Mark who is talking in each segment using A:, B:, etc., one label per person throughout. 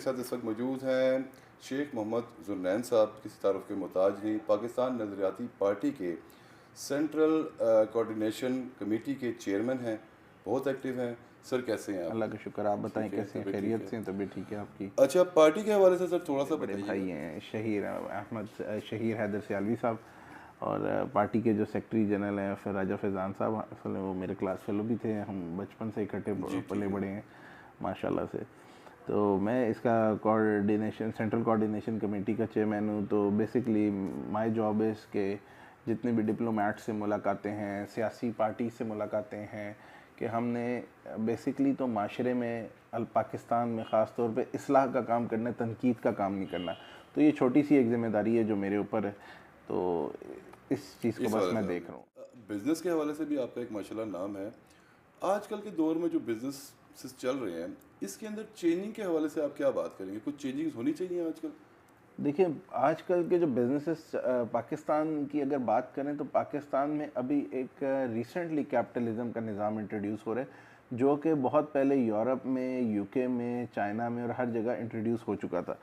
A: साथ इस वक्त मौजूद हैं शेख मोहम्मद जुन्नैन साहब, किसी तारुफ के मोहताज नहीं, पाकिस्तान नज़रियाती पार्टी के सेंट्रल कोऑर्डिनेशन कमेटी के चेयरमैन हैं, बहुत एक्टिव हैं। सर कैसे हैं आप?
B: अल्लाह का शुक्र, आप बताएं
A: ठीक है,
B: कैसे हैं?
A: तबीयत ठीक
B: खैरियत
A: है।
B: से हैं? तबीयत ठीक है आपकी?
A: अच्छा, पार्टी के हवाले से सर थोड़ा सा
B: बड़े भाई
A: बताइएगा।
B: हैं शहीर अहमद शहीर हैदर सियालवी साहब, और पार्टी के जो सेक्रेटरी जनरल हैं फिर राजा फैज़ान साहब, असल में वो मेरे क्लास फेलो भी थे, हम बचपन से इकट्ठे
A: जी ठीक
B: पले
A: है।
B: बड़े हैं माशाल्लाह से। तो मैं इसका कोऑर्डिनेशन सेंट्रल कोऑर्डिनेशन कमेटी का चेयरमैन हूँ। तो बेसिकली माय जॉब है इसके जितने भी डिप्लोमेट से मुलाकातें हैं, सियासी पार्टी से मुलाकातें हैं, कि हमने बेसिकली तो माशरे में पाकिस्तान में ख़ास तौर पे इस्लाह का काम करना है, तनकीद का काम नहीं करना। तो ये छोटी सी एक ज़िम्मेदारी है जो मेरे ऊपर है, तो इस चीज़ को
A: इस
B: बस
A: हवाले
B: मैं
A: से
B: देख रहा हूँ।
A: बिजनेस के हवाले से भी आपका एक माशाल्लाह नाम है। आजकल के दौर में जो बिजनेस चल रहे हैं, इसके अंदर चेंजिंग के हवाले से आप क्या बात करेंगे? कुछ चेंजिंग्स होनी चाहिए आजकल?
B: देखिए, आजकल के जो बिजनेसेस पाकिस्तान की अगर बात करें तो पाकिस्तान में अभी एक रिसेंटली कैपिटलिज्म का निज़ाम इंट्रोड्यूस हो रहा है, जो कि बहुत पहले यूरोप में, यूके में, चाइना में और हर जगह इंट्रोड्यूस हो चुका था।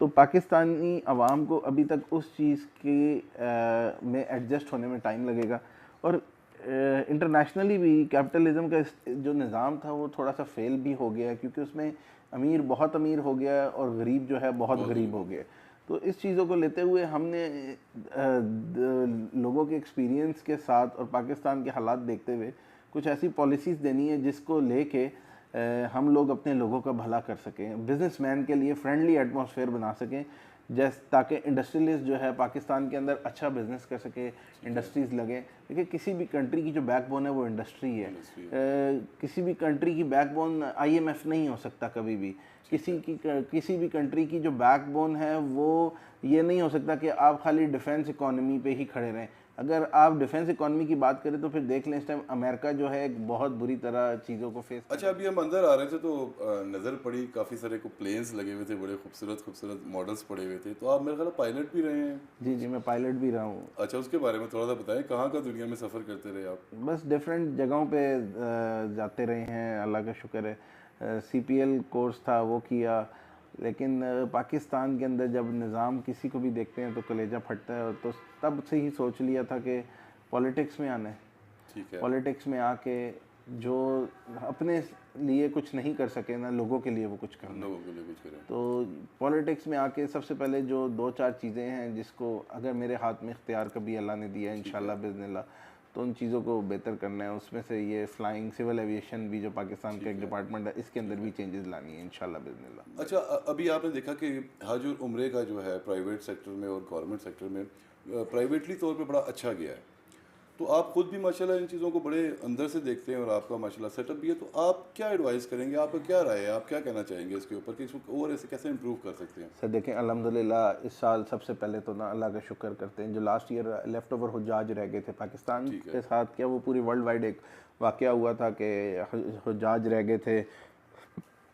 B: तो पाकिस्तानी अवाम को अभी तक उस चीज़ के में एडजस्ट होने में टाइम लगेगा। और इंटरनेशनली भी कैपिटलिज्म का जो निज़ाम था वो थोड़ा सा फेल भी हो गया, क्योंकि उसमें अमीर बहुत अमीर हो गया और गरीब जो है बहुत
A: बहुत
B: गरीब हो गया। तो इस चीज़ों को लेते हुए हमने लोगों के एक्सपीरियंस के साथ और पाकिस्तान के हालात देखते हुए कुछ ऐसी पॉलिसीज़ देनी है जिसको लेके हम लोग अपने लोगों का भला कर सकें, बिजनेसमैन के लिए फ्रेंडली एटमॉस्फेयर बना सकें, ताकि इंडस्ट्रियलिस्ट जो है पाकिस्तान के अंदर अच्छा बिजनेस कर सके, इंडस्ट्रीज़ लगें। देखिए, किसी भी कंट्री की जो बैकबोन है वो इंडस्ट्री है। किसी भी कंट्री की बैकबोन आईएमएफ नहीं हो सकता कभी भी। किसी भी कंट्री की जो बैकबोन है वो ये नहीं हो सकता कि आप खाली डिफेंस इकोनॉमी पे ही खड़े रहें। अगर आप डिफेंस इकोनॉमी की बात करें तो फिर देख लें इस टाइम अमेरिका जो है एक बहुत बुरी तरह चीज़ों को फेस कर
A: अच्छा, अभी हम अंदर आ रहे थे तो नज़र पड़ी काफ़ी सारे को प्लेन्स लगे हुए थे, बड़े खूबसूरत खूबसूरत मॉडल्स पड़े हुए थे। तो आप मेरे ख्याल पायलट भी रहे हैं।
B: जी जी, मैं पायलट भी रहा हूँ।
A: अच्छा, उसके बारे में थोड़ा सा बताएं, कहाँ का दुनिया में सफ़र करते रहे आप?
B: बस डिफरेंट जगहों पे जाते रहे हैं, अल्लाह का शुक्र है। सीपीएल कोर्स था वो किया, लेकिन पाकिस्तान के अंदर जब निज़ाम किसी को भी देखते हैं तो कलेजा फटता है, और तो तब से ही सोच लिया था कि पॉलिटिक्स में आना है।
A: ठीक है।
B: पॉलिटिक्स में आके जो अपने लिए कुछ नहीं कर सके ना, लोगों के लिए वो कुछ करना है।
A: लोगों के लिए कुछ करें।
B: तो पॉलिटिक्स में आके सबसे पहले जो दो चार चीज़ें हैं जिसको अगर मेरे हाथ में इख्तियार कभी अल्लाह ने दिया है इंशाल्लाह बिज़निल्लाह, तो उन चीज़ों को बेहतर करना है। उसमें से ये फ्लाइंग सिविल एविएशन भी जो पाकिस्तान का एक डिपार्टमेंट है, इसके अंदर भी चेंजेस लानी है इंशाल्लाह बिज़निल्लाह।
A: अच्छा, अभी आपने देखा कि हज और उम्रे का जो है प्राइवेट सेक्टर में और गवर्नमेंट सेक्टर में प्राइवेटली तौर पे बड़ा अच्छा गया है। तो आप खुद भी माशाल्लाह इन चीज़ों को बड़े अंदर से देखते हैं और आपका माशाल्लाह सेटअप भी है। तो आप क्या एडवाइस करेंगे? आपका क्या राय है? आप क्या कहना चाहेंगे इसके ऊपर कि इसको और ऐसे कैसे इम्प्रूव कर सकते हैं?
B: सर देखें, अल्हम्दुलिल्लाह इस साल सबसे पहले तो ना अल्लाह का शुक्र करते हैं, जो लास्ट ईयर लेफ़्ट ओवर हुज्जाज रह गए थे पाकिस्तान
A: ठीक है।
B: के साथ, क्या वो पूरी वर्ल्ड वाइड एक वाक़या हुआ था कि हुज्जाज रह गए थे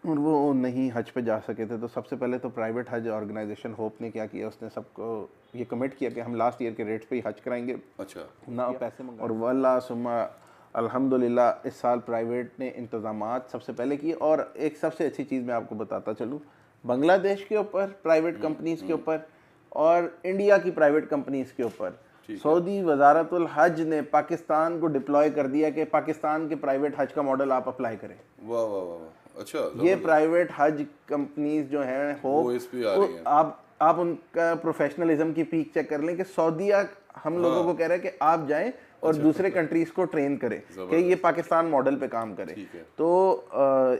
B: और वो नहीं हज पे जा सके थे। तो सबसे पहले तो प्राइवेट हज ऑर्गेनाइजेशन होप ने क्या किया, उसने सबको ये कमिट किया कि हम लास्ट ईयर के रेट्स पे ही हज कराएंगे,
A: अच्छा।
B: ना पैसे मंगा। और वल्लाह सुम्मा अल्हम्दुलिल्लाह इस साल प्राइवेट ने इंतज़ामात सबसे पहले किए। और एक सबसे अच्छी चीज़ मैं आपको बताता चलूँ, बांग्लादेश के ऊपर प्राइवेट कंपनीज़ के ऊपर और इंडिया की प्राइवेट कंपनीज़ के ऊपर सऊदी वजारतुल हज ने पाकिस्तान को डिप्लॉय कर दिया कि पाकिस्तान के प्राइवेट हज का मॉडल आप अप्लाई करें।
A: वाह वाह वाह वाह। अच्छा,
B: ये प्राइवेट हज कंपनीज जो हैं
A: वो इस पे आ रही हैं।
B: आप उनका प्रोफेशनलिज्म की पीक चेक कर लें कि सऊदीया हम लोगों को कह रहा है कि आप जाएं और दूसरे कंट्रीज को ट्रेन करें कि ये पाकिस्तान मॉडल पे काम करें। तो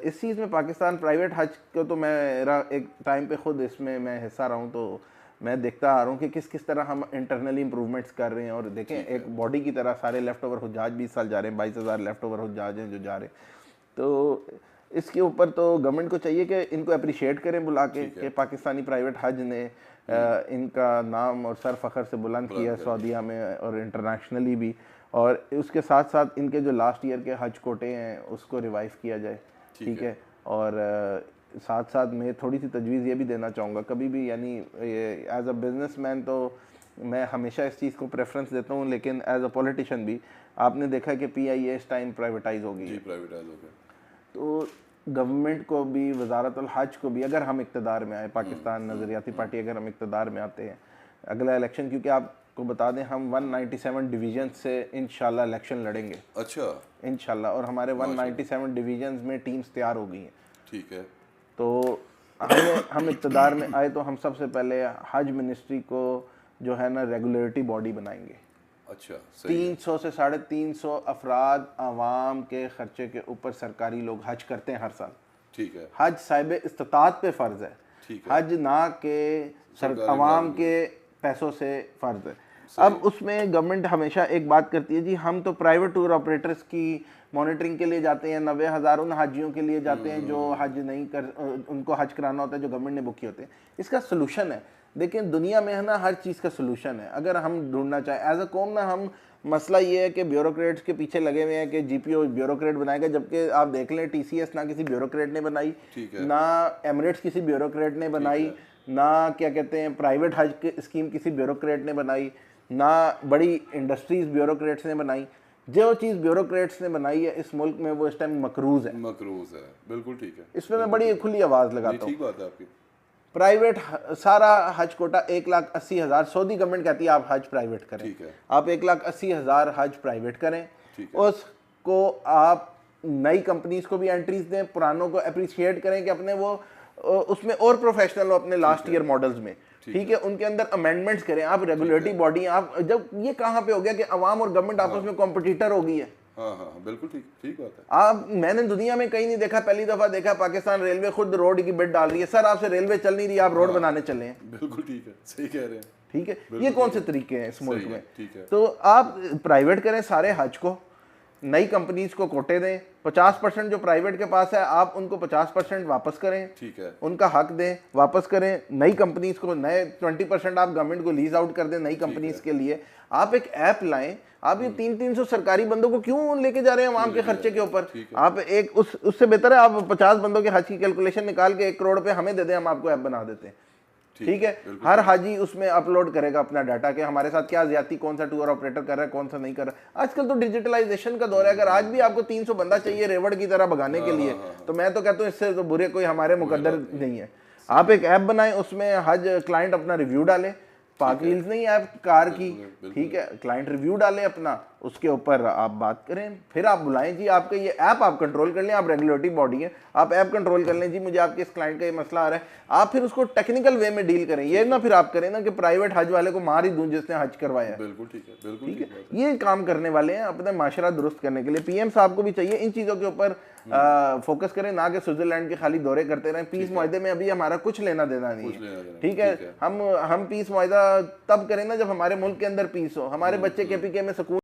B: इस चीज़ में पाकिस्तान प्राइवेट हज को तो मेरा एक टाइम पे खुद इसमें मैं हिस्सा रहा हूँ, तो मैं देखता आ रहा हूँ कि किस किस तरह हम इंटरनली इंप्रूवमेंट्स कर रहे हैं। और देखें, एक बॉडी की तरह सारे लेफ्ट ओवर हुज्जाज भी इस साल जा रहे हैं, 22,000 लेफ्ट ओवर हुज्जाज हैं जो जा रहे हैं। तो इसके ऊपर तो गवर्नमेंट को चाहिए कि इनको अप्रिशिएट करें बुला के कि पाकिस्तानी प्राइवेट हज ने इनका नाम और सर फ़ख्र से बुलंद किया सऊदीया में और इंटरनेशनली भी। और उसके साथ साथ इनके जो लास्ट ईयर के हज कोटे हैं उसको रिवाइव किया जाए, ठीक है। और साथ साथ मैं थोड़ी सी तजवीज़ ये भी देना चाहूँगा, कभी भी यानी एज अ बिजनेसमैन तो मैं हमेशा इस चीज़ को प्रेफरेंस देता हूँ, लेकिन एज अ पॉलिटिशियन भी आपने देखा कि PIA इस टाइम प्राइवेटाइज हो गई है।
A: प्राइवेटाइज हो गया।
B: तो गवर्नमेंट को भी, वजारतुल हज को भी, अगर हम इक़्तिदार में आए, पाकिस्तान नज़रियाती पार्टी अगर हम इक़्तिदार में आते हैं अगला इलेक्शन, क्योंकि आपको बता दें हम 197 डिवीजन से इंशाल्लाह इलेक्शन लड़ेंगे।
A: अच्छा,
B: इंशाल्लाह। और हमारे 197 डिवीजन्स में टीम्स तैयार हो गई हैं।
A: ठीक है।
B: तो हम इक़्तिदार में आए तो हम सबसे पहले हज मिनिस्ट्री को जो है ना रेगुलेटरी बॉडी बनाएंगे।
A: अच्छा,
B: 300 से 350 अफराद आवाम के खर्चे के ऊपर सरकारी लोग हज करते हैं हर साल।
A: ठीक है।
B: हज साहिब इस्तिताअत पे फ़र्ज़ है, हज ना के आवाम के पैसों से फ़र्ज़ है। अब उसमें गवर्नमेंट हमेशा एक बात करती है जी हम तो प्राइवेट टूर ऑपरेटर्स की मॉनिटरिंग के लिए जाते हैं, 90,000 उन हाजियों के लिए जाते हैं जो हज नहीं कर, उनको हज कराना होता है जो गवर्नमेंट ने बुक किए होते हैं। इसका सलूशन है, लेकिन दुनिया में है ना हर चीज़ का सलूशन है। अगर हम ढूंढना चाहें एज अ कौम ना, हम मसला ये है कि ब्यूरोक्रेट्स के पीछे लगे हुए हैं कि जीपीओ ब्यूरोक्रेट बनाएगा, जबकि आप देख लें टीसीएस ना किसी ब्यूरोक्रेट ने बनाई, ना एमिरेट्स किसी ब्यूरोक्रेट ने बनाई, ना क्या कहते हैं प्राइवेट हज की स्कीम किसी ब्यूरोक्रेट ने बनाई, ना बड़ी इंडस्ट्रीज ब्यूरोक्रेट्स ने बनाई। जो चीज़ ब्यूरोक्रेट्स ने बनाई है इस मुल्क में वो इस टाइम मकरूज है।
A: मकरूज है, बिल्कुल ठीक है।
B: इसमें मैं बड़ी खुली आवाज़ लगाता हूँ।
A: ठीक बात है आपकी।
B: प्राइवेट सारा हज कोटा 1,80,000 सऊदी गवर्नमेंट कहती है आप हज प्राइवेट करें।
A: ठीक है।
B: आप 1,80,000 हज प्राइवेट करें, उसको आप नई कंपनीज को भी एंट्रीज दें, पुरानों को अप्रिशिएट करें कि अपने वो उसमें और प्रोफेशनल हो अपने लास्ट ईयर मॉडल्स में। ठीक है, उनके अंदर अमेंडमेंट्स करें आप, रेगुलेटरी बॉडी। आप जब ये कहाँ पे हो गया कि अवाम और गवर्नमेंट आपस में कॉम्पिटिटर हो गई है।
A: हाँ हाँ बिल्कुल ठीक बात है।
B: आप मैंने दुनिया में कहीं नहीं देखा, पहली दफा देखा पाकिस्तान रेलवे खुद रोड की बिड डाल रही है। सर आपसे रेलवे चल नहीं रही, आप रोड बनाने चले हैं।
A: बिल्कुल ठीक है, सही कह रहे हैं।
B: ठीक है, ये कौन से तरीके हैं इस मुल्क में?
A: ठीक है।
B: तो आप प्राइवेट करें सारे हज को, नई कंपनीज को कोटे दें, 50% जो प्राइवेट के पास है आप उनको 50% वापस करें। ठीक है, उनका हक दें, वापस करें। नई कंपनीज को नए 20% आप गवर्नमेंट को लीज आउट कर दें नई कंपनीज के लिए। आप एक ऐप लाएं। आप ये 300 सरकारी बंदों को क्यों लेके जा रहे हैं आवाम के खर्चे के ऊपर? आप एक उससे बेहतर है आप 50 बंदों के हज की कैलकुलेशन निकाल के 1 करोड़ पे हमें दे दें, हम आपको ऐप बना देते हैं। ठीक है, हर हाजी उसमें अपलोड करेगा अपना डाटा कि हमारे साथ क्या ज्यादती, कौन सा टूर ऑपरेटर कर रहा है, कौन सा नहीं कर रहा है। आजकल तो डिजिटलाइजेशन का दौर है। अगर आज भी आपको 300 बंदा चाहिए रेवड़ की तरह भगाने के लिए, तो मैं तो कहता हूँ इससे तो बुरे कोई हमारे मुकद्दर नहीं है। आप एक ऐप बनाएं, उसमें हज क्लाइंट अपना रिव्यू डाले, पाक व्हील्स नहीं ऐप कार की। ठीक है, क्लाइंट रिव्यू डाले अपना, उसके ऊपर आप बात करें, फिर आप बुलाएं जी आपके ये ऐप आप कंट्रोल कर लें। आप रेगुलेटरी बॉडी है, आप ऐप कंट्रोल कर लें जी मुझे आपके इस क्लाइंट का ये मसला आ रहा है। आप फिर उसको टेक्निकल वे में डील करें। ये ना फिर आप करें ना कि प्राइवेट हज वाले को मार ही दूं जिसने हज करवाया है।
A: बिल्कुल ठीक है, बिल्कुल
B: ठीक है। ये काम करने वाले हैं अपना माशरा दुरुस्त करने के लिए। पीएम साहब को भी चाहिए इन चीज़ों के ऊपर फोकस करें, ना कि स्विट्जरलैंड के खाली दौरे करते रहें। पीस मुआहदे में अभी हमारा कुछ लेना देना नहीं है। ठीक है, हम पीस मुआहदा तब करें ना जब हमारे मुल्क के अंदर पीस हो, हमारे बच्चे KPK में सुकून